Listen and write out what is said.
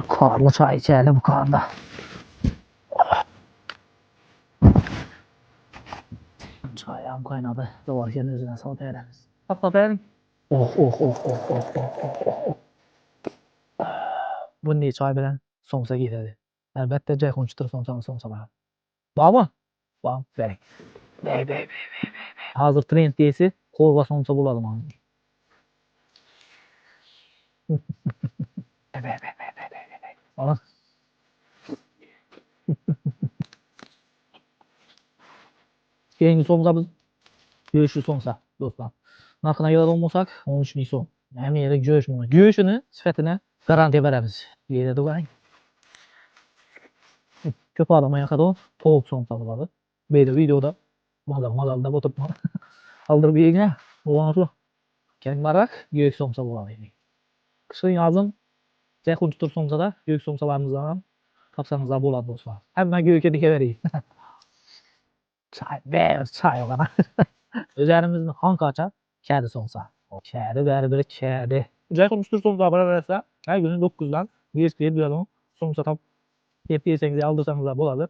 Karlı çay içelim karlı. Çayım kaynadı. Doğarken üzerine salata ederiz. Hatta ben... Oh oh oh oh oh oh oh oh. Bunday çay bilen somsa gitadi. Albatta joy qunchuqtir somsa bor. Bormi? Bor. Bering. Bey. Hozir trend deysiz, qo'rg'a somsa bo'ladi mana. Ana. Keyingi somsamiz go'shtli somsa do'stlar. Narxini aytadigan bo'lsak, 13 ming so'm. Hamma yerda go'sht bor. Go'shtini sifatini garantiya beramiz. Deydi qarang. Ko'p odam yoqadi, tovuq somsa bo'ladi. Bu yerda videoda malal deb o'tiribman. Aldirib yeyinglar. Bo'lmasa keyin barak go'sht somsa bo'ladi. Qishning yozim joy qunchuqtir somsada go'sht somsalarimizdan ham topsangiz bo'ladi do'stlar. Hamma go'shtga dikavering. Çay o kadar. Üzerimizde hankaça kedi somsa. Kedi bir kedi. Güzel konuştur somsa bana verse her günün 9'dan 100 bir adam somsa tam yep yeseniz aldırsanız da boladır.